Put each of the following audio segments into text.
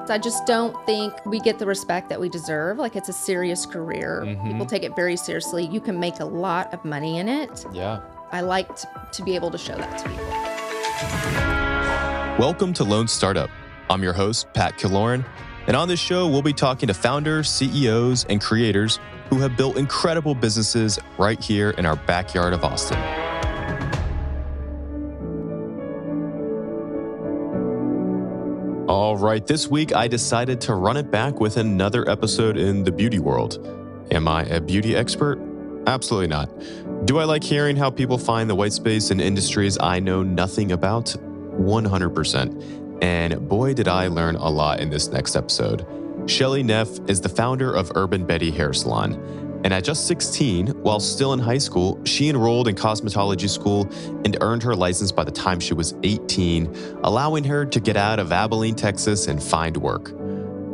I just don't think we get the respect that we deserve. Like, it's a serious career. People take it very seriously. You can make a lot of money in it. Yeah. I like to be able to show that to people. Welcome to Lone Startup. I'm your host, Pat Killoran, and on this show, we'll be talking to founders, CEOs, and creators who have built incredible businesses right here in our backyard of Austin. All right, this week I decided to run it back with another episode in the beauty world. Am I a beauty expert? Absolutely not. Do I like hearing how people find the white space in industries I know nothing about? 100%. And boy, did I learn a lot in this next episode. Chelle Neff is the founder of Urban Betty Hair Salon. And at just 16, while still in high school, she enrolled in cosmetology school and earned her license by the time she was 18, allowing her to get out of Abilene, Texas and find work.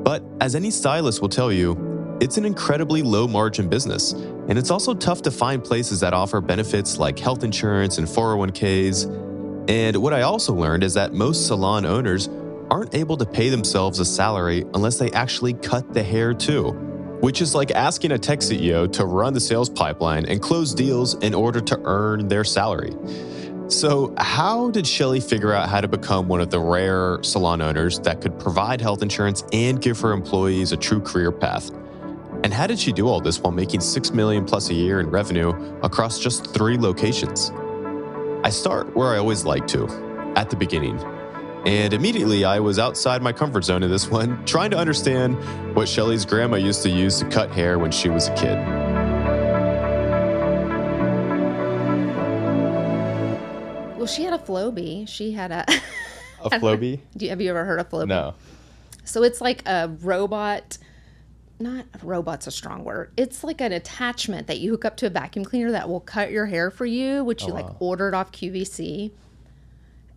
But as any stylist will tell you, it's an incredibly low-margin business, and it's also tough to find places that offer benefits like health insurance and 401ks. And what I also learned is that most salon owners aren't able to pay themselves a salary unless they actually cut the hair too, which is like asking a tech CEO to run the sales pipeline and close deals in order to earn their salary. So how did Chelle figure out how to become one of the rare salon owners that could provide health insurance and give her employees a true career path? And how did she do all this while making $6 million plus a year in revenue across just 3 locations? I start where I always like to, at the beginning. And immediately I was outside my comfort zone in this one, trying to understand what Chelle's grandma used to use to cut hair when she was a kid. Well, she had a Flowbee. She had a... A Flowbee? Have you ever heard of Flowbee? No. So it's like a robot... Not robot's a strong word. It's like an attachment that you hook up to a vacuum cleaner that will cut your hair for you, which you ordered off QVC.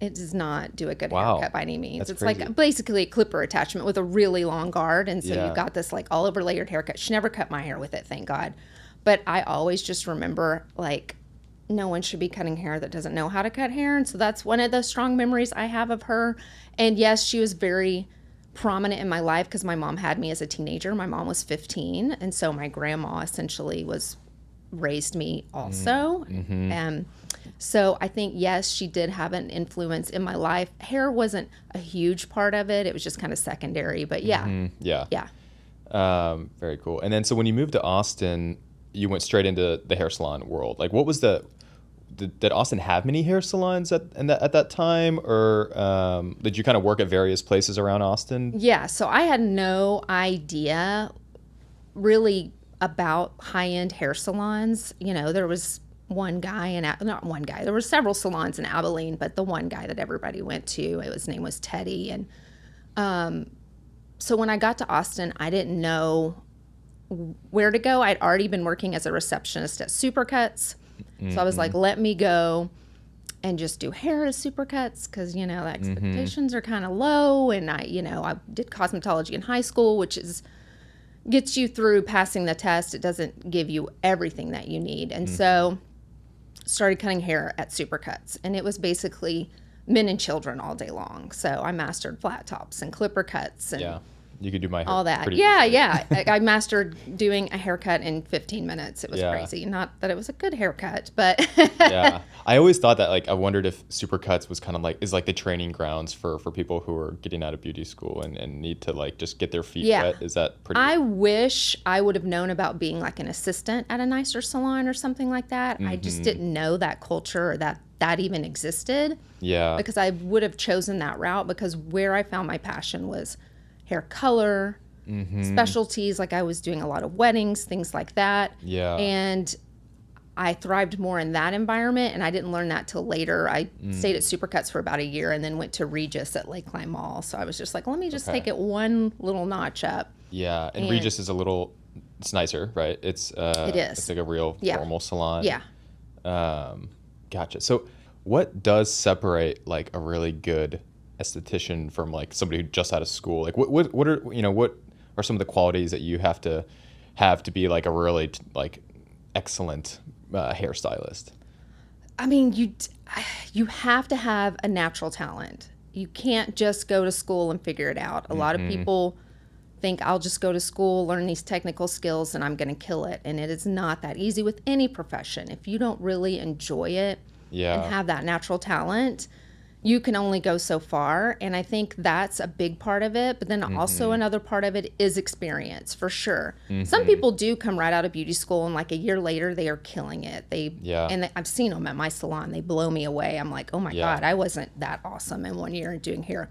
It does not do a good haircut by any means. It's crazy. Like basically a clipper attachment with a really long guard. And so you've got this like all over layered haircut. She never cut my hair with it, thank God. But I always just remember like no one should be cutting hair that doesn't know how to cut hair. And so that's one of the strong memories I have of her. And yes, she was very prominent in my life because my mom had me as a teenager. My mom was 15. And so my grandma essentially raised me also. So I think, yes, she did have an influence in my life. Hair wasn't a huge part of it. It was just kind of secondary, but yeah. Very cool. And then, so when you moved to Austin, you went straight into the hair salon world. Like, what was did Austin have many hair salons at that time? Or did you kind of work at various places around Austin? Yeah. So I had no idea really about high-end hair salons. You know, there was not one guy. There were several salons in Abilene, but the one guy that everybody went to, his name was Teddy. And so when I got to Austin, I didn't know where to go. I'd already been working as a receptionist at Supercuts. So I was like, let me go and just do hair as Supercuts because, the expectations are kind of low. And I did cosmetology in high school, which gets you through passing the test. It doesn't give you everything that you need. And so started cutting hair at Supercuts, and it was basically men and children all day long. So I mastered flat tops and clipper cuts and you could do my hair all that. Pretty Yeah. I mastered doing a haircut in 15 minutes. It was crazy. Not that it was a good haircut, but yeah. I always thought that, like, I wondered if Supercuts was kind of like the training grounds for people who are getting out of beauty school and need to like just get their feet wet. Is that pretty? I wish I would have known about being like an assistant at a nicer salon or something like that. I just didn't know that culture or that even existed. Yeah. Because I would have chosen that route because where I found my passion was hair color, specialties. Like I was doing a lot of weddings, things like that. Yeah. And I thrived more in that environment, and I didn't learn that till later. I stayed at Supercuts for about a year and then went to Regis at Lakeline Mall. So I was just like, let me just take it one little notch up. Yeah. And Regis is it's nicer, right? It is. It's like a real formal salon. Yeah. Gotcha. So what does separate like a really good esthetician from like somebody who just out of school? Like what are some of the qualities that you have to be like a really like excellent hairstylist? I mean, you have to have a natural talent. you can't just go to school and figure it out. A lot of people think I'll just go to school, learn these technical skills, and I'm going to kill it. And it is not that easy with any profession. If you don't really enjoy it and have that natural talent, you can only go so far. And I think that's a big part of it. But then also another part of it is experience, for sure. Some people do come right out of beauty school, and like a year later, they are killing it. I've seen them at my salon. They blow me away. I'm like, oh my God, I wasn't that awesome in 1 year doing hair.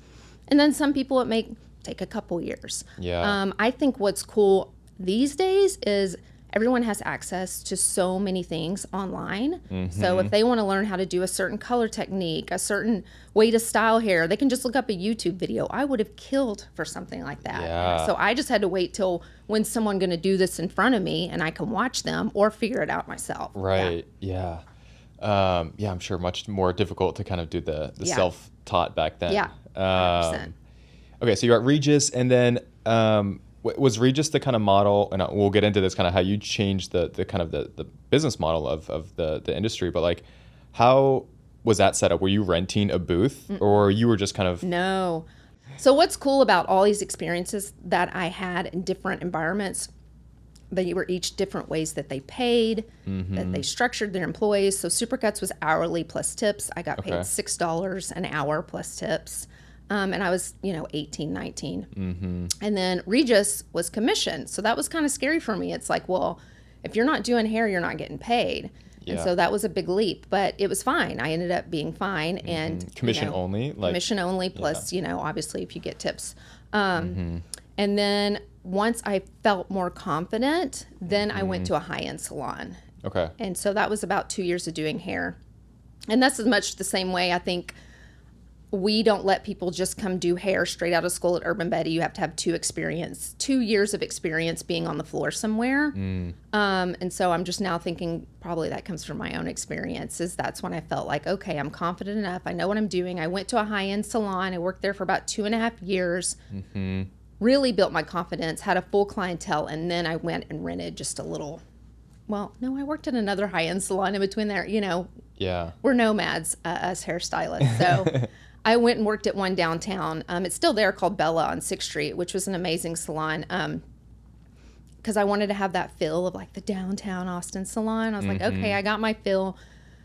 And then some people it may take a couple years. I think what's cool these days is everyone has access to so many things online. So if they want to learn how to do a certain color technique, a certain way to style hair, they can just look up a YouTube video. I would have killed for something like that. So I just had to wait till when's someone going to do this in front of me and I can watch them or figure it out myself. Right. I'm sure much more difficult to kind of do the self-taught back then. 100%. Okay, so you're at Regis, and then was Regis the kind of model, and we'll get into this kind of how you changed the kind of the business model of the industry, but like how was that set up? Were you renting a booth or you were just kind of... No. So what's cool about all these experiences that I had in different environments, they were each different ways that they paid, that they structured their employees. So Supercuts was hourly plus tips. I got paid $6 an hour plus tips. And I was, 18, 19. And then Regis was commission. So that was kind of scary for me. It's like, well, if you're not doing hair, you're not getting paid. And so that was a big leap, but it was fine. I ended up being fine. And commission only? Commission only plus, obviously if you get tips. And then once I felt more confident, then I went to a high-end salon. Okay. And so that was about 2 years of doing hair. And that's as much the same way I think we don't let people just come do hair straight out of school at Urban Betty. You have to have 2 years of experience being on the floor somewhere. And so I'm just now thinking probably that comes from my own experiences. That's when I felt like, okay, I'm confident enough. I know what I'm doing. I went to a high-end salon. I worked there for about 2.5 years. Really built my confidence, had a full clientele, and then I went and rented just a little. Well, no, I worked at another high-end salon in between there. We're nomads, us hairstylists. So I went and worked at one downtown. It's still there, called Bella on 6th Street, which was an amazing salon because I wanted to have that feel of like the downtown Austin salon. I was like, okay, I got my feel.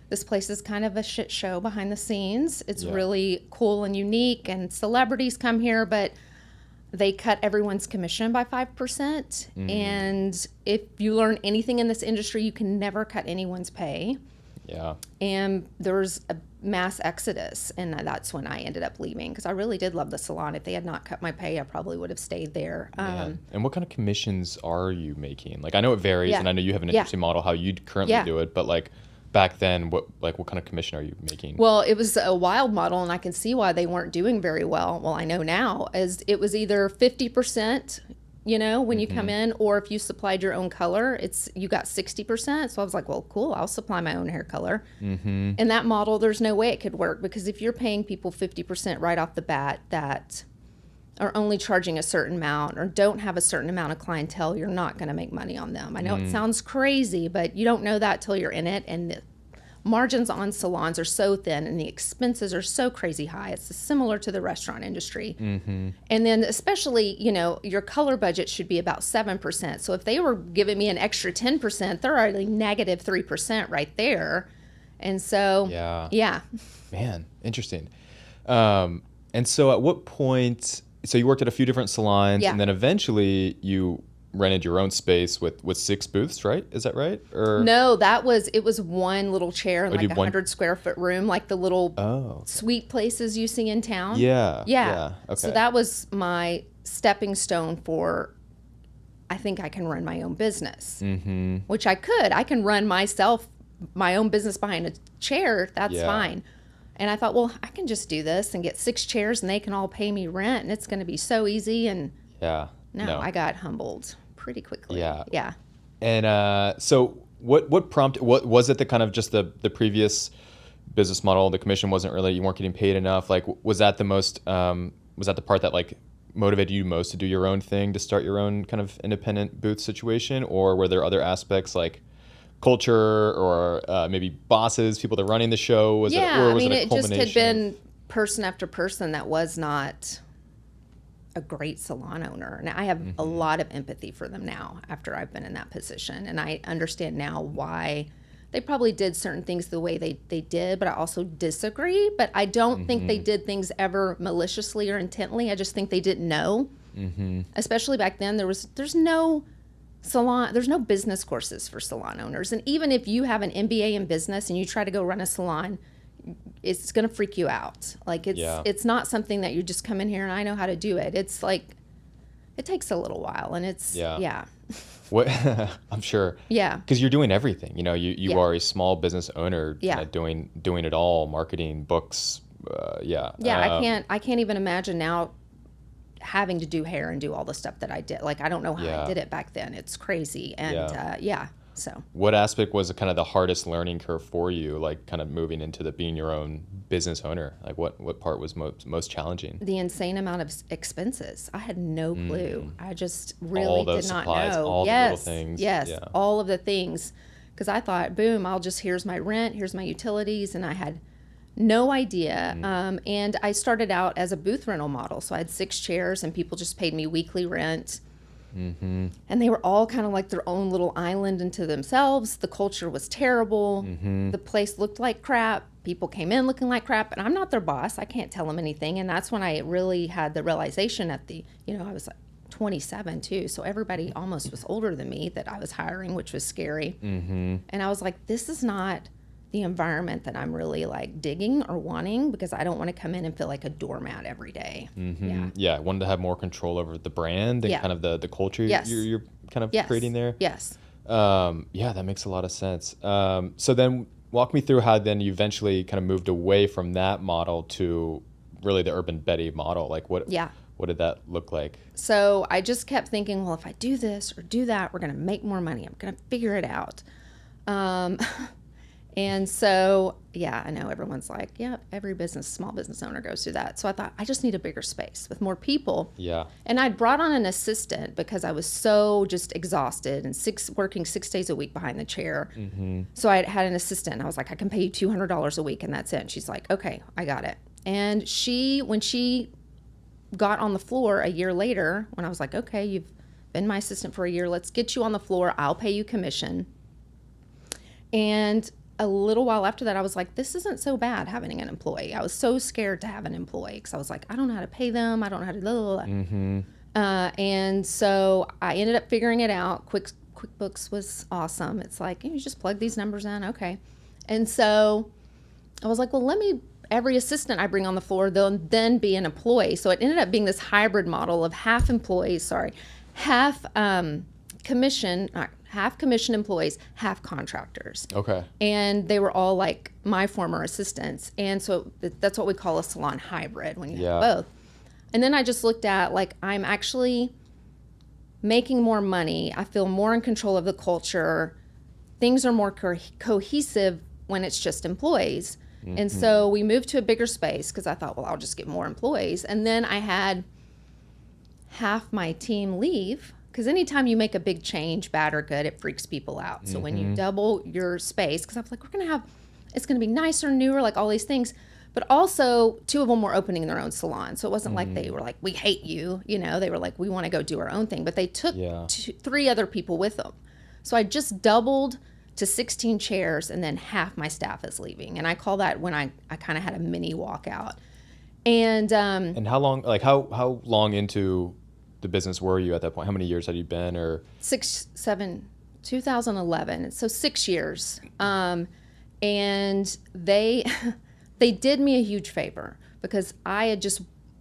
This place is kind of a shit show behind the scenes. It's really cool and unique, and celebrities come here, but they cut everyone's commission by 5%. And if you learn anything in this industry, you can never cut anyone's pay. And there's a mass exodus, and that's when I ended up leaving because I really did love the salon. If they had not cut my pay, I probably would have stayed there. And what kind of commissions are you making? Like, I know it varies, and I know you have an interesting model how you currently do it, but like back then, what kind of commission are you making? Well, it was a wild model, and I can see why they weren't doing very well. Well, I know now, as it was either 50%, when you come in, or if you supplied your own color, you got 60%. So I was like, well, cool, I'll supply my own hair color. And that model, there's no way it could work, because if you're paying people 50% right off the bat that are only charging a certain amount or don't have a certain amount of clientele, you're not going to make money on them. I know it sounds crazy, but you don't know that till you're in it. And the margins on salons are so thin and the expenses are so crazy high. It's similar to the restaurant industry. And then especially, your color budget should be about 7%. So if they were giving me an extra 10%, they're already negative 3% right there. And so, Man, interesting. And so at what point, so you worked at a few different salons and then eventually you rented your own space with 6 booths, right? Is that right? Or no, it was one little chair in like a 100 square foot room, like the little suite places you see in town. Yeah. Okay. So that was my stepping stone for, I think I can run my own business, which I could. I can run my own business behind a chair. That's fine. And I thought, well, I can just do this and get 6 chairs and they can all pay me rent and it's going to be so easy. And no, I got humbled pretty quickly. Yeah. And so what prompted, what was it, the kind of just the previous business model, the commission wasn't really, you weren't getting paid enough? Like, was that the most, was that the part that like motivated you most to do your own thing, to start your own kind of independent booth situation? Or were there other aspects like culture or maybe bosses, people that are running the show? Was it a culmination? Just had been person after person that was not a great salon owner. And I have a lot of empathy for them now after I've been in that position. And I understand now why they probably did certain things the way they did, but I also disagree. But I don't think they did things ever maliciously or intently. I just think they didn't know. Especially back then, there's no business courses for salon owners. And even if you have an MBA in business and you try to go run a salon, it's going to freak you out. Like it's not something that you just come in here and I know how to do it. It's like, it takes a little while, and it's, What I'm sure. Yeah. Because you're doing everything, you know, you are a small business owner, doing it all, marketing, books. I can't even imagine now having to do hair and do all the stuff that I did. Like, I don't know how I did it back then. It's crazy. And so what aspect was kind of the hardest learning curve for you, like kind of moving into being your own business owner? Like what part was most challenging? The insane amount of expenses. I had no clue. I just really did not supplies, know. All the little things. Yes, all of the things. Because I thought, boom, here's my rent, here's my utilities, and I had no idea. And I started out as a booth rental model. So I had 6 chairs and people just paid me weekly rent. And they were all kind of like their own little island into themselves. The culture was terrible. The place looked like crap. People came in looking like crap, and I'm not their boss. I can't tell them anything. And that's when I really had the realization I was like 27 too. So everybody almost was older than me that I was hiring, which was scary. And I was like, this is not the environment that I'm really like digging or wanting, because I don't want to come in and feel like a doormat every day. I wanted to have more control over the brand and kind of the culture you're kind of creating there. That makes a lot of sense. So then walk me through how then you eventually kind of moved away from that model to really the Urban Betty model. Like what did that look like? So I just kept thinking, well, if I do this or do that, we're going to make more money. I'm going to figure it out. And so, I know everyone's like, every small business owner goes through that. So I thought, I just need a bigger space with more people. And I'd brought on an assistant because I was so just exhausted and working 6 days a week behind the chair. So I had an assistant, and I was like, I can pay you $200 a week, and that's it. And she's like, okay, I got it. And when she got on the floor a year later, when I was like, okay, you've been my assistant for a year, let's get you on the floor. I'll pay you commission. And a little while after that, I was like, this isn't so bad having an employee. I was so scared to have an employee because I was like, I don't know how to pay them. I don't know how to blah, blah, blah. And so I ended up figuring it out. QuickBooks was awesome. It's like, you just plug these numbers in. Okay. And so I was like, well, every assistant I bring on the floor, they'll then be an employee. So it ended up being this hybrid model of half commission employees, half contractors. Okay. And they were all like my former assistants. And so that's what we call a salon hybrid when you have both. And then I just looked at, like, I'm actually making more money. I feel more in control of the culture. Things are more cohesive when it's just employees. And so we moved to a bigger space because I thought, well, I'll just get more employees. And then I had half my team leave, because anytime you make a big change, bad or good, it freaks people out. So when you double your space, because I was like, it's going to be nicer, newer, like all these things. But also 2 of them were opening their own salon. So it wasn't like they were like, we hate you. They were like, we want to go do our own thing. But they took 3 other people with them. So I just doubled to 16 chairs, and then half my staff is leaving. And I call that when I kind of had a mini walkout. And how long into the business were you at that point? How many years had you been? Or 2011. So 6 years. And they did me a huge favor, because I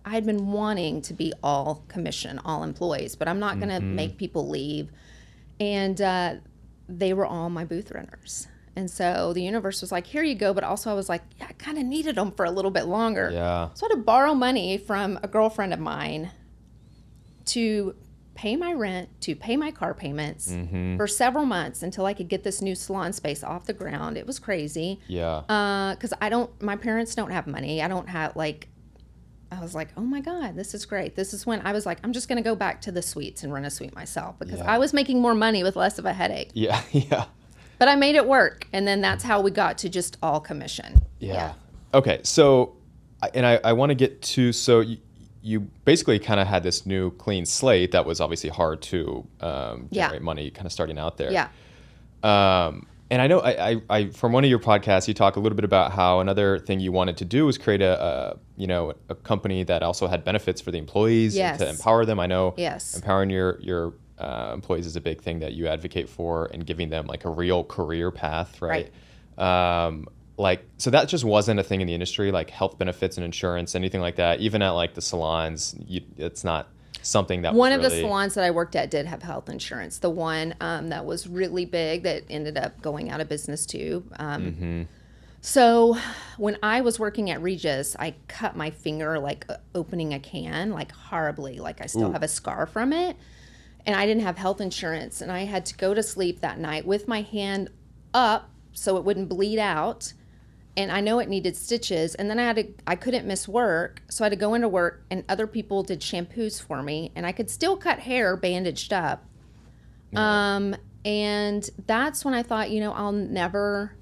had been wanting to be all commission, all employees, but I'm not going to make people leave. And they were all my booth renters. And so the universe was like, here you go. But also I was like, I kind of needed them for a little bit longer. So I had to borrow money from a girlfriend of mine to pay my rent, to pay my car payments for several months until I could get this new salon space off the ground. It was crazy. Because my parents don't have money. I was like, oh my God, this is great. This is when I was like, I'm just going to go back to the suites and run a suite myself, because I was making more money with less of a headache. But I made it work. And then that's how we got to just all commission. Okay. So I want to get to, so you basically kind of had this new clean slate that was obviously hard to generate money kind of starting out there. Yeah. And I know I from one of your podcasts, you talk a little bit about how another thing you wanted to do was create a company that also had benefits for the employees and to empower them. I know empowering your employees is a big thing that you advocate for, and giving them like a real career path, right? So that just wasn't a thing in the industry, like health benefits and insurance, anything like that. Even at like the salons, it's not something that one of the salons that I worked at did have health insurance. The one that was really big that ended up going out of business too. So when I was working at Regis, I cut my finger like opening a can, like horribly, like I still have a scar from it. And I didn't have health insurance, and I had to go to sleep that night with my hand up so it wouldn't bleed out. And I know it needed stitches, and then I couldn't miss work, so I had to go into work, and other people did shampoos for me, and I could still cut hair bandaged up. And that's when I thought, I'll never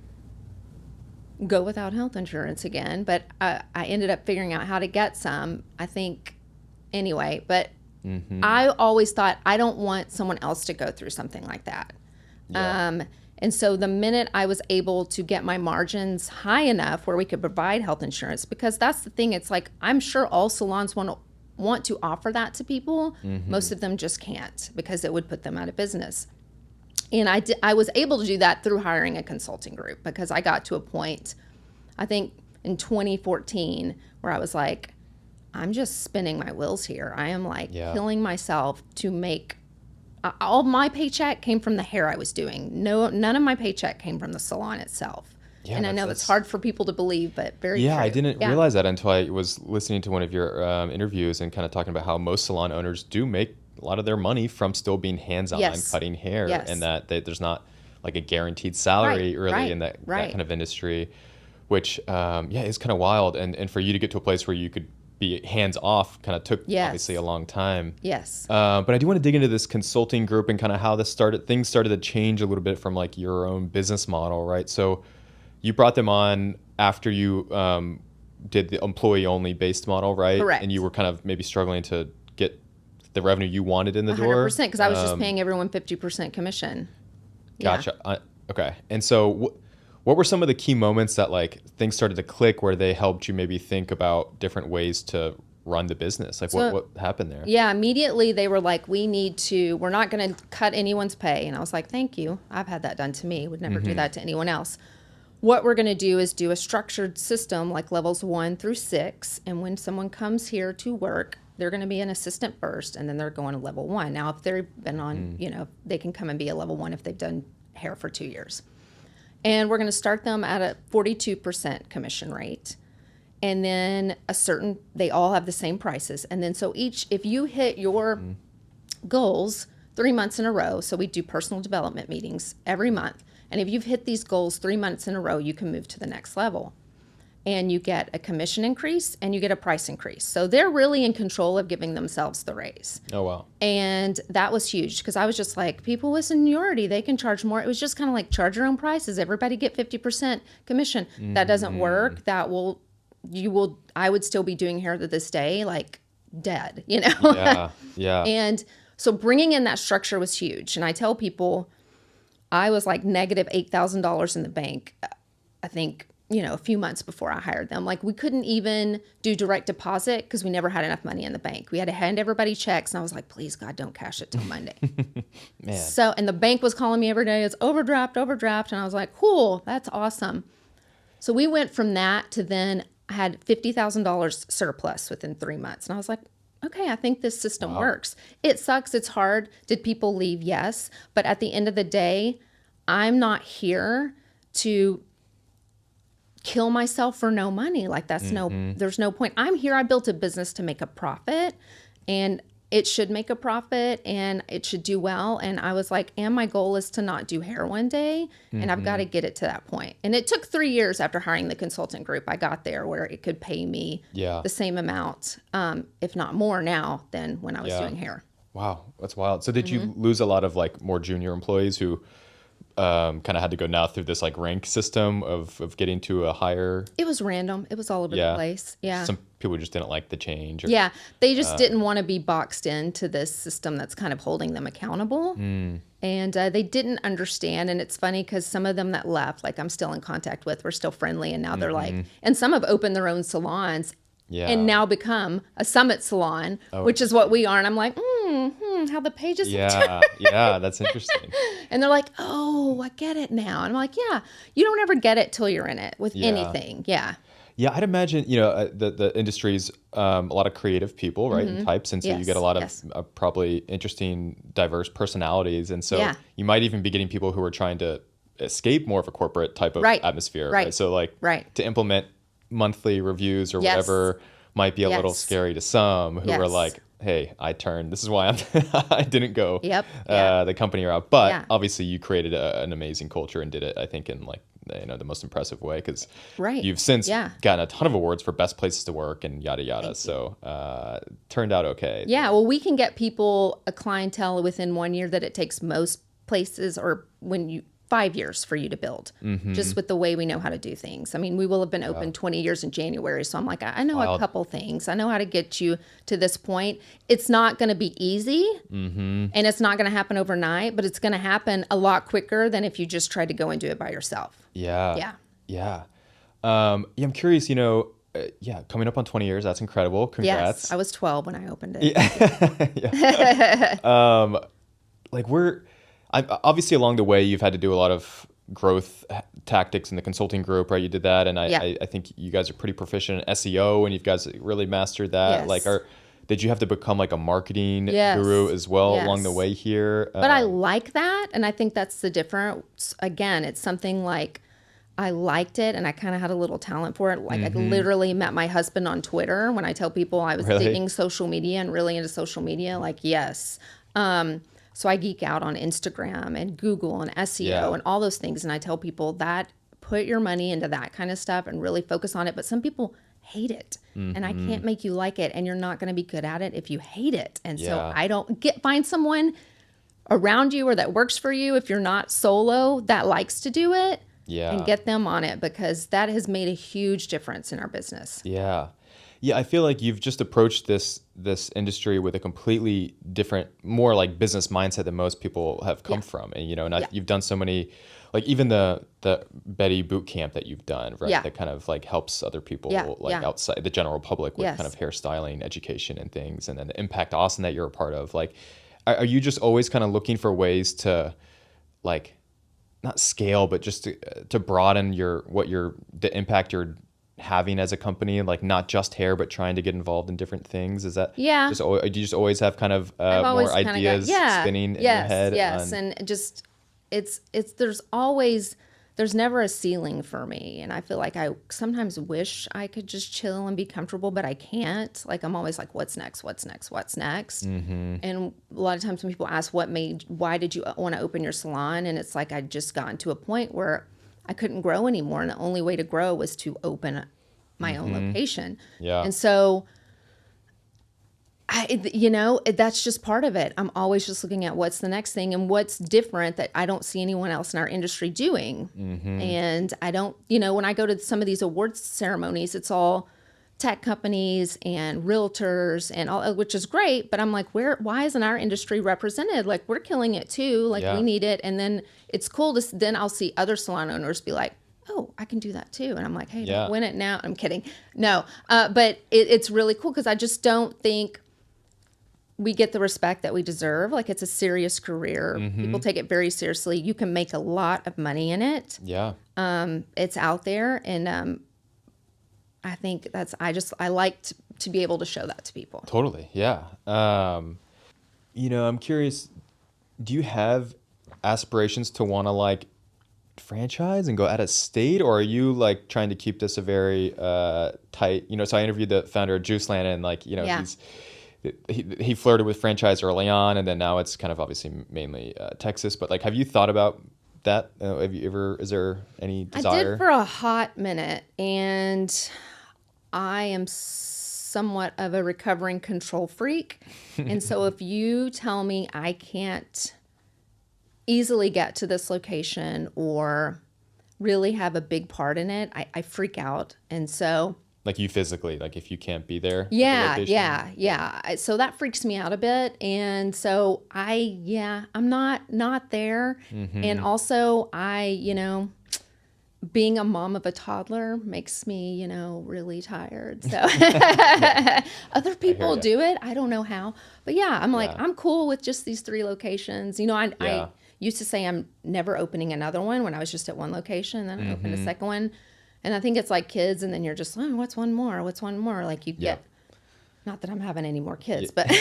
go without health insurance again. But I ended up figuring out how to get some, I think, anyway. But I always thought, I don't want someone else to go through something like that. And so the minute I was able to get my margins high enough where we could provide health insurance, because that's the thing, it's like, I'm sure all salons want to offer that to people. Most of them just can't, because it would put them out of business. And I was able to do that through hiring a consulting group, because I got to a point, I think in 2014, where I was like, I'm just spinning my wheels here. I am like killing myself to make. All my paycheck came from the hair I was doing. None of my paycheck came from the salon itself. Yeah, and I know that's hard for people to believe, but very true. I didn't realize that until I was listening to one of your interviews and kind of talking about how most salon owners do make a lot of their money from still being hands-on cutting hair, and that there's not like a guaranteed salary in that kind of industry, which is kind of wild. And for you to get to a place where you could be hands off kind of took obviously a long time. But I do want to dig into this consulting group and kind of how things started to change a little bit from like your own business model, right? So you brought them on after you did the employee only based model, right? Correct. And you were kind of maybe struggling to get the revenue you wanted in the door. 100%, because I was just paying everyone 50% commission. Gotcha. Okay. And so what were some of the key moments that like things started to click where they helped you maybe think about different ways to run the business? Like what happened there? Yeah, immediately they were like, we're not going to cut anyone's pay. And I was like, thank you. I've had that done to me. Would never do that to anyone else. What we're going to do is do a structured system like levels 1 through 6. And when someone comes here to work, they're going to be an assistant first, and then they're going to level 1. Now, if they've been on, they can come and be a level 1 if they've done hair for 2 years. And we're going to start them at a 42% commission rate. And then they all have the same prices. And then so if you hit your goals 3 months in a row, so we do personal development meetings every month. And if you've hit these goals 3 months in a row, you can move to the next level. And you get a commission increase and you get a price increase. So they're really in control of giving themselves the raise. Oh, wow. And that was huge, because I was just like, people with seniority, they can charge more. It was just kind of like, charge your own prices. Everybody get 50% commission. That doesn't work. I would still be doing hair to this day, like dead, Yeah. And so bringing in that structure was huge. And I tell people, I was like negative $8,000 in the bank, I think, a few months before I hired them. Like, we couldn't even do direct deposit because we never had enough money in the bank. We had to hand everybody checks, and I was like, please, God, don't cash it till Monday. Man. So, and the bank was calling me every day, it's overdraft. And I was like, cool, that's awesome. So we went from that to then I had $50,000 surplus within 3 months. And I was like, okay, I think this system works. It sucks. It's hard. Did people leave? Yes. But at the end of the day, I'm not here to kill myself for no money. Like, that's there's no point. I'm here. I built a business to make a profit, and it should make a profit, and it should do well. And I was like, and my goal is to not do hair one day, and I've got to get it to that point. And it took 3 years after hiring the consultant group. I got there where it could pay me the same amount, if not more now than when I was doing hair. Wow. That's wild. So did you lose a lot of like more junior employees who kind of had to go now through this like rank system of getting to a higher? It was random. It was all over the place. Yeah. Some people just didn't like the change. Yeah. They just didn't want to be boxed into this system that's kind of holding them accountable. And they didn't understand. And it's funny because some of them that left, like I'm still in contact with, we're still friendly. And now they're like, and some have opened their own salons and now become a Summit salon, which is what we are. And I'm like, how the pages yeah that's interesting. And they're like, oh, I get it now. And I'm like, yeah, you don't ever get it till you're in it with anything. I'd imagine the industry's a lot of creative people, right, and types, and so you get a lot of probably interesting diverse personalities, and so you might even be getting people who are trying to escape more of a corporate type of atmosphere, right? So like to implement monthly reviews or whatever might be a little scary to some who are like, hey, I turned. This is why I didn't go the company route. But obviously, you created an amazing culture and did it, I think, in like the most impressive way because you've since gotten a ton of awards for best places to work and yada yada. So turned out okay. Yeah, well, we can get people a clientele within 1 year that it takes most places, or 5 years for you to build, just with the way we know how to do things. I mean, we will have been open 20 years in January. So I'm like, I know a couple things. I know how to get you to this point. It's not going to be easy and it's not going to happen overnight, but it's going to happen a lot quicker than if you just tried to go and do it by yourself. Yeah. I'm curious, coming up on 20 years, that's incredible. Congrats. Yes, I was 12 when I opened it. Obviously along the way, you've had to do a lot of growth tactics in the consulting group, right? You did that. And I think you guys are pretty proficient in SEO and you guys really mastered that. Yes. Did you have to become like a marketing guru as well along the way here? But I like that. And I think that's the difference. Again, it's something like I liked it and I kind of had a little talent for it. Like I literally met my husband on Twitter. When I tell people I was digging social media and really into social media, like, yes. So I geek out on Instagram and Google and SEO and all those things. And I tell people that put your money into that kind of stuff and really focus on it. But some people hate it and I can't make you like it. And you're not going to be good at it if you hate it. And so I don't find someone around you or that works for you if you're not solo that likes to do it and get them on it, because that has made a huge difference in our business. Yeah, I feel like you've just approached this industry with a completely different, more like business mindset than most people have come from. And you've done so many, like even the Betty boot camp that you've done, right? That kind of like helps other people outside the general public with kind of hairstyling education and things, and then the Impact Austin that you're a part of. Like, are you just always kind of looking for ways to like not scale, but just to broaden the impact you're having as a company, like not just hair, but trying to get involved in different things? Is that do you just always have kind of more ideas spinning in your head? And just there's never a ceiling for me, and I feel like I sometimes wish I could just chill and be comfortable, but I can't. Like I'm always like, what's next? And a lot of times when people ask why did you want to open your salon, and it's like I'd just gotten to a point where I couldn't grow anymore, and the only way to grow was to open my own location. And so that's just part of it. I'm always just looking at what's the next thing and what's different that I don't see anyone else in our industry doing. And I don't, when I go to some of these awards ceremonies, it's all tech companies and realtors and all, which is great, but I'm like, why isn't our industry represented? Like we're killing it too. Like we need it. And then it's cool then I'll see other salon owners be like, oh, I can do that too. And I'm like, hey, don't win it now. I'm kidding. No. But it's really cool because I just don't think we get the respect that we deserve. Like it's a serious career. People take it very seriously. You can make a lot of money in it. It's out there. And I think I like to be able to show that to people. Totally. Yeah. I'm curious, do you have aspirations to want to like franchise and go out of state, or are you like trying to keep this a very tight, so I interviewed the founder of Juiceland, and like, he flirted with franchise early on, and then now it's kind of obviously mainly Texas, but like, have you thought about that? Is there any desire? I did for a hot minute, and I am somewhat of a recovering control freak. And so if you tell me I can't easily get to this location or really have a big part in it, I freak out. And so... Like you physically, like if you can't be there? Yeah. So that freaks me out a bit. And so I'm not there. Mm-hmm. And also being a mom of a toddler makes me, really tired. So other people do it. I don't know how, but I'm like, I'm cool with just these 3 locations. I used to say I'm never opening another one when I was just at one location. Then I opened a second one. And I think it's like kids, and then you're just, what's one more? What's one more? Like you get, not that I'm having any more kids, but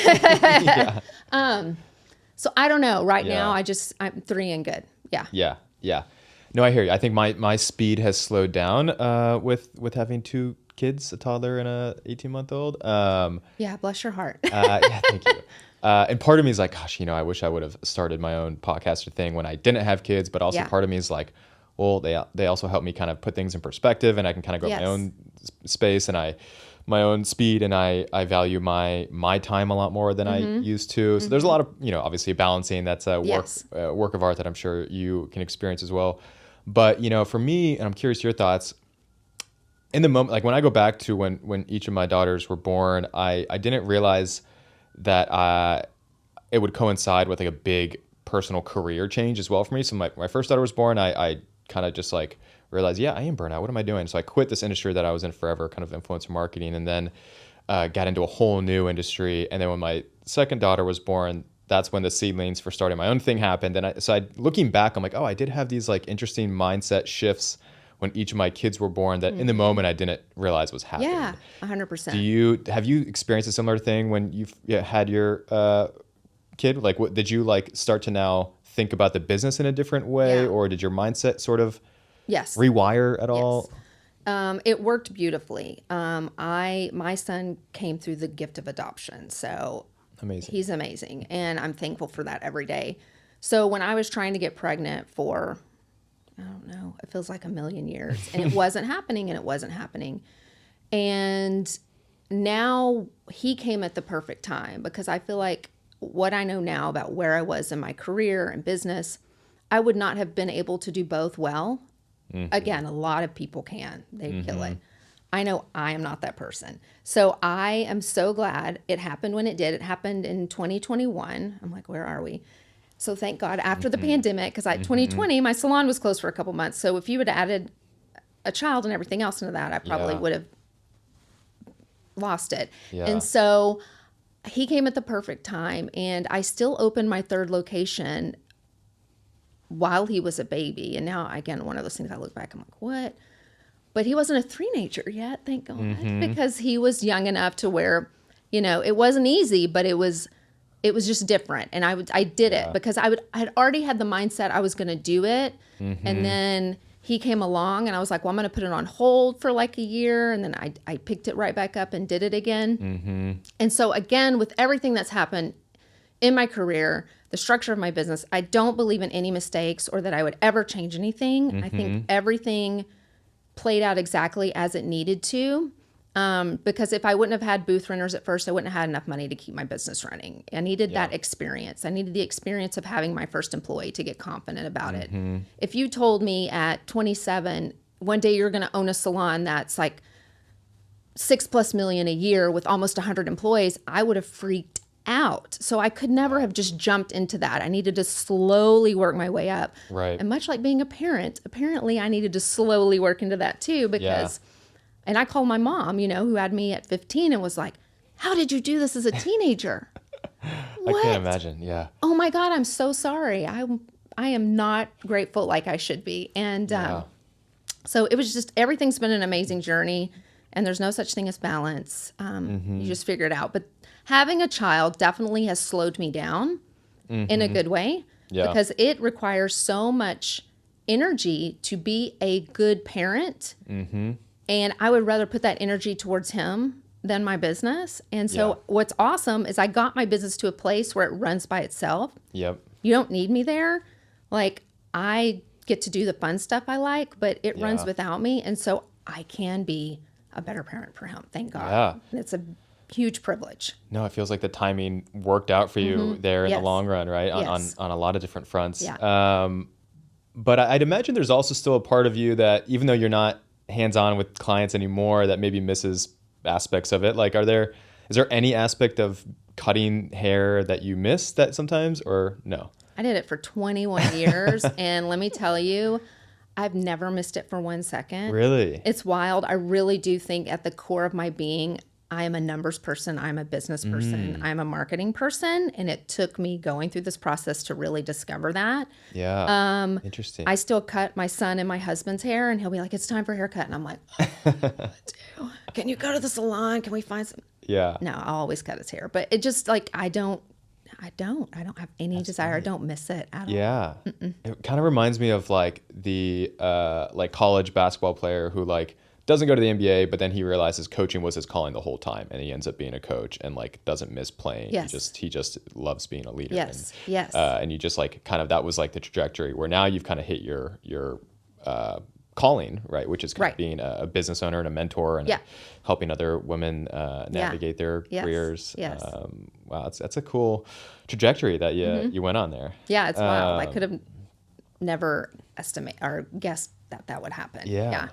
so I don't know. Right now, I'm 3 and good. Yeah. No, I hear you. I think my speed has slowed down with having 2 kids, a toddler and a 18-month-old. Bless your heart. Thank you. And part of me is like, gosh, I wish I would have started my own podcaster thing when I didn't have kids. But also part of me is like, well, they also help me kind of put things in perspective, and I can kind of go my own space and my own speed, and I value my time a lot more than I used to. So there's a lot of, obviously balancing. That's a work of art that I'm sure you can experience as well. But, for me, and I'm curious your thoughts, in the moment, like when I go back to when each of my daughters were born, I didn't realize that it would coincide with like a big personal career change as well for me. So my first daughter was born, I kind of just like realized, I am burnout. What am I doing? So I quit this industry that I was in forever, kind of influencer marketing, and then got into a whole new industry. And then when my second daughter was born, that's when the seedlings for starting my own thing happened. And looking back, I'm like, I did have these like interesting mindset shifts when each of my kids were born that in the moment I didn't realize was happening. Yeah, 100%. Have you experienced a similar thing when you've had your kid? Like, did you like start to now think about the business in a different way, or did your mindset sort of rewire at all? It worked beautifully. My son came through the gift of adoption, so amazing. He's amazing, and I'm thankful for that every day. So when I was trying to get pregnant for, I don't know, it feels like a million years, and it wasn't happening. And now he came at the perfect time, because I feel like what I know now about where I was in my career and business, I would not have been able to do both well. Mm-hmm. Again, a lot of people can. They kill it. I know I am not that person. So I am so glad it happened when it did. It happened in 2021. I'm like, where are we? So thank God after the pandemic, because 2020, my salon was closed for a couple months. So if you had added a child and everything else into that, I probably would have lost it. Yeah. And so he came at the perfect time, and I still opened my 3rd location while he was a baby. And now, again, one of those things I look back, I'm like, what? But he wasn't a 3-nager yet, thank God, because he was young enough to where, it wasn't easy, but it was just different. And I did it because I had already had the mindset I was going to do it. And then he came along, and I was like, well, I'm going to put it on hold for like a year. And then I picked it right back up and did it again. And so again, with everything that's happened in my career, the structure of my business, I don't believe in any mistakes or that I would ever change anything. I think everything played out exactly as it needed to. Because if I wouldn't have had booth renters at first, I wouldn't have had enough money to keep my business running. I needed that experience. I needed the experience of having my first employee to get confident about it. If you told me at 27, one day you're going to own a salon that's like $6+ million a year with almost 100 employees, I would have freaked out. So I could never have just jumped into that. I needed to slowly work my way up. Right. And much like being a parent, apparently I needed to slowly work into that too, because... And I called my mom, who had me at 15 and was like, how did you do this as a teenager? I can't imagine. Yeah. Oh my God, I'm so sorry. I am not grateful like I should be. And so it was just, everything's been an amazing journey, and there's no such thing as balance. You just figure it out. But having a child definitely has slowed me down in a good way, because it requires so much energy to be a good parent. And I would rather put that energy towards him than my business. And so what's awesome is I got my business to a place where it runs by itself. Yep. You don't need me there. Like, I get to do the fun stuff I like, but it runs without me. And so I can be a better parent for him. Thank God. Yeah. huge privilege. No, it feels like the timing worked out for you there in the long run, right? On a lot of different fronts. Yeah. But I'd imagine there's also still a part of you that, even though you're not hands-on with clients anymore, that maybe misses aspects of it. Like, is there any aspect of cutting hair that you miss that sometimes, or no? I did it for 21 years, and let me tell you, I've never missed it for 1 second. Really? It's wild. I really do think at the core of my being, I am a numbers person. I'm a business person. I'm a marketing person. And it took me going through this process to really discover that. Yeah. Interesting. I still cut my son and my husband's hair, and he'll be like, it's time for a haircut. And I'm like, oh, can you go to the salon? Can we find some? Yeah. No, I'll always cut his hair. But it just like, I don't have any desire. Funny. I don't miss it at all. Yeah. It kind of reminds me of like the like college basketball player who like doesn't go to the NBA, but then he realizes coaching was his calling the whole time, and he ends up being a coach and like doesn't miss playing. Yes. He just loves being a leader. Yes. And, yes. And you just like kind of, that was like the trajectory where now you've kind of hit your calling, right? Which is kind of being a business owner and a mentor and helping other women navigate their careers. Yes. Wow, that's a cool trajectory that you went on there. Yeah, it's wild. I could have never guessed that would happen. Yeah.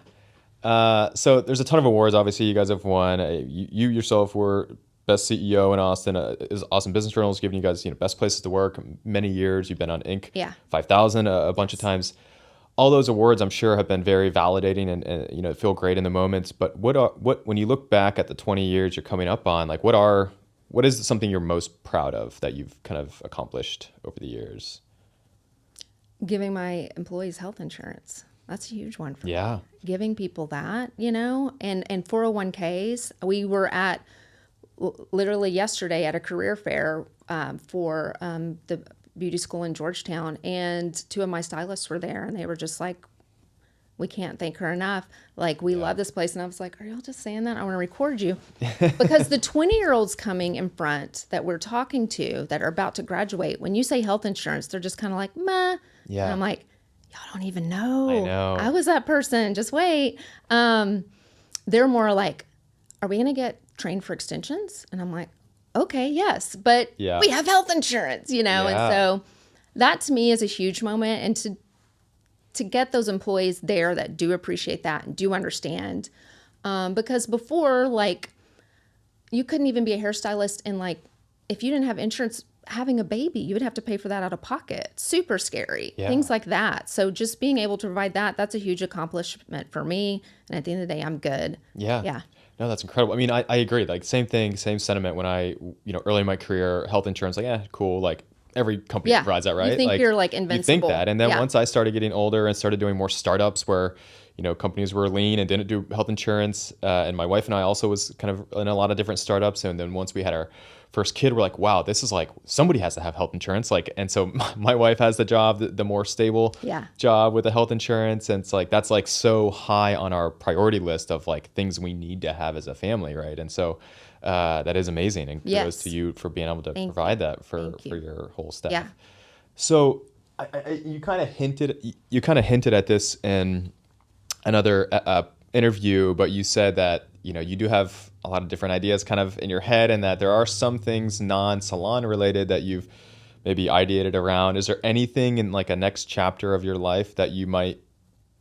So there's a ton of awards. Obviously, you guys have won. You yourself were best CEO in Austin. Austin Business Journal has given you guys best places to work many years. You've been on Inc. 5000 a bunch of times. All those awards, I'm sure, have been very validating and feel great in the moments. But what when you look back at the 20 years you're coming up on, like what is something you're most proud of that you've kind of accomplished over the years? Giving my employees health insurance. That's a huge one for me. Giving people that, and 401ks. We were at literally yesterday at a career fair for the beauty school in Georgetown, and 2 of my stylists were there, and they were just like, we can't thank her enough. Like, we love this place. And I was like, are y'all just saying that? I want to record you. Because the 20-year-olds coming in front that we're talking to that are about to graduate, when you say health insurance, they're just kind of like, meh. Yeah. And I'm like, y'all don't even know. I know. I was that person. Just wait. They're more like, are we going to get trained for extensions? And I'm like, okay, yes. But we have health insurance, And so that to me is a huge moment. And to get those employees there that do appreciate that and do understand. Because before, like, you couldn't even be a hairstylist, and like, if you didn't have insurance, having a baby, you would have to pay for that out of pocket. Super scary. Things like that. So just being able to provide that's a huge accomplishment for me. And at the end of the day, I'm good. Yeah. No, that's incredible. I mean, I agree. Like, same thing, same sentiment when I, early in my career, health insurance, like, cool. Like, every company provides that, right? You think you're like invincible. You think that. And then once I started getting older and started doing more startups where, companies were lean and didn't do health insurance. And my wife and I also was kind of in a lot of different startups. And then once we had our first kid, we're like, wow, this is like, somebody has to have health insurance. Like, and so my wife has the job, the more stable job with the health insurance. And it's like, that's like so high on our priority list of like things we need to have as a family. Right. And so that is amazing. And kudos to you for being able to provide that for your whole staff. Yeah. So you kind of hinted at this in another interview, but you said that, you do have a lot of different ideas kind of in your head, and that there are some things non-salon related that you've maybe ideated around. Is there anything in like a next chapter of your life that you might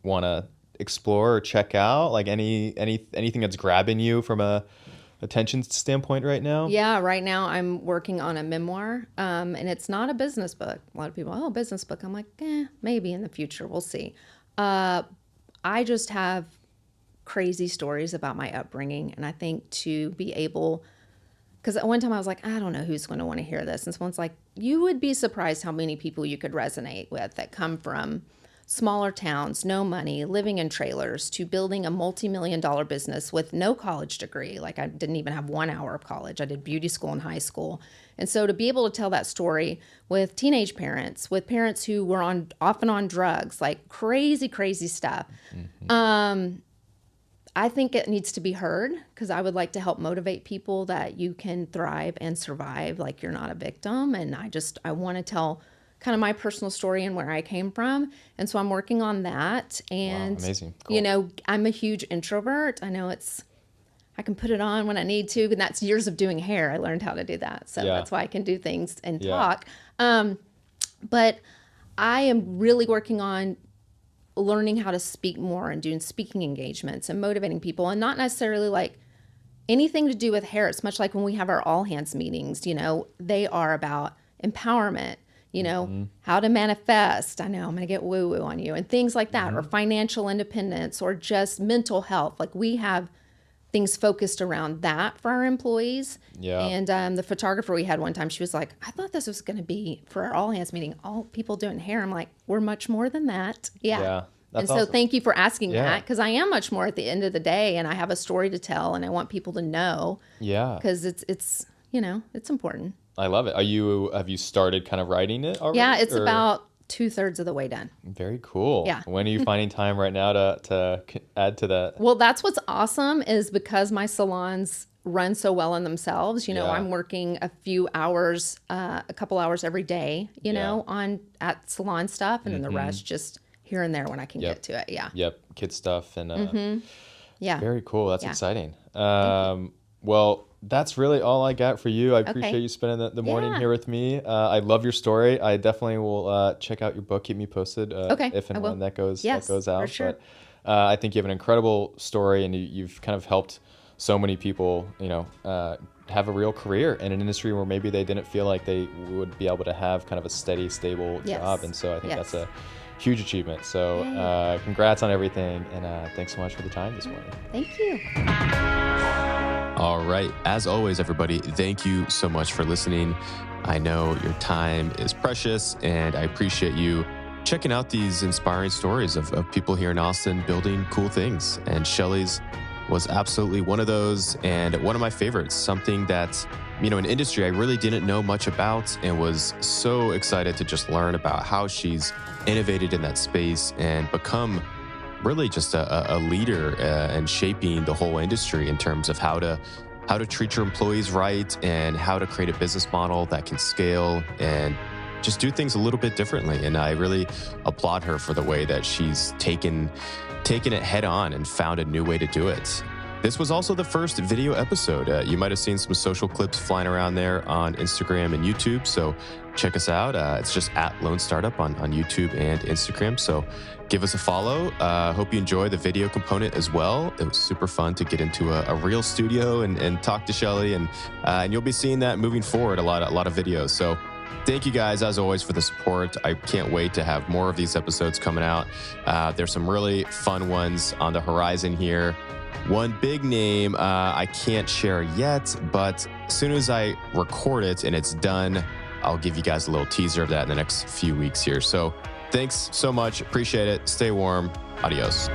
want to explore or check out? Like anything that's grabbing you from a attention standpoint right now? Yeah, right now I'm working on a memoir, and it's not a business book. A lot of people, business book. I'm like, maybe in the future, we'll see. I just have crazy stories about my upbringing, and I think to be able, because at one time I was like, I don't know who's going to want to hear this, and someone's like, you would be surprised how many people you could resonate with that come from smaller towns, no money, living in trailers, to building a multi-million-dollar business with no college degree. Like, I didn't even have 1 hour of college. I did beauty school in high school. And so to be able to tell that story with teenage parents, with parents who were often on drugs, like crazy, crazy stuff, I think it needs to be heard, because I would like to help motivate people that you can thrive and survive, like you're not a victim. And I want to tell kind of my personal story and where I came from. And so I'm working on that. And, wow, amazing. Cool. I'm a huge introvert. I know it's I can put it on when I need to. And that's years of doing hair. I learned how to do that. So that's why I can do things and talk. But I am really working on learning how to speak more and doing speaking engagements and motivating people, and not necessarily like anything to do with hair. It's much like when we have our all hands meetings, you know, they are about empowerment, you know, how to manifest. I know I'm going to get woo woo on you and things like that, or financial independence, or just mental health. Like we have things focused around that for our employees. Yeah. And the photographer we had one time, she was like, I thought this was going to be for our all hands meeting, all people doing hair. I'm like, we're much more than that. Yeah. And so thank you for asking that, because I am much more at the end of the day, and I have a story to tell, and I want people to know. Yeah. Because it's you know, it's important. I love it. Have you started kind of writing it already? Yeah, it's about 2/3 of the way done. Very cool. Yeah. When are you finding time right now to add to that? Well, that's what's awesome, is because my salons run so well in themselves. You know, I'm working a few hours, a couple hours every day, you know, at salon stuff, and then the rest just here and there when I can get to it. Yeah. Yep. Kid stuff and yeah. Very cool. That's exciting. Well, that's really all I got for you. I appreciate you spending the morning here with me. I love your story. I definitely will check out your book. Keep me posted if and when that goes out. For sure. But I think you have an incredible story, and you've kind of helped so many people, you know, have a real career in an industry where maybe they didn't feel like they would be able to have kind of a steady, stable job. And so I think that's a huge achievement. So congrats on everything, and thanks so much for the time this morning. Thank you. All right. As always, everybody, thank you so much for listening. I know your time is precious, and I appreciate you checking out these inspiring stories of people here in Austin building cool things. And Chelle's was absolutely one of those, and one of my favorites, something that, you know, an industry I really didn't know much about, and was so excited to just learn about how she's innovated in that space and become really just a leader and shaping the whole industry in terms of how to treat your employees right, and how to create a business model that can scale and just do things a little bit differently. And I really applaud her for the way that she's taken it head on and found a new way to do it. This was also the first video episode. You might have seen some social clips flying around there on Instagram and YouTube, so check us out. It's just at Lone Startup on YouTube and Instagram, so give us a follow. Hope you enjoy the video component as well. It was super fun to get into a real studio and talk to Chelle, and you'll be seeing that moving forward, a lot of videos. So thank you guys, as always, for the support. I can't wait to have more of these episodes coming out. There's some really fun ones on the horizon here. One big name I can't share yet, but as soon as I record it and it's done, I'll give you guys a little teaser of that in the next few weeks here. So thanks so much. Appreciate it. Stay warm. Adios.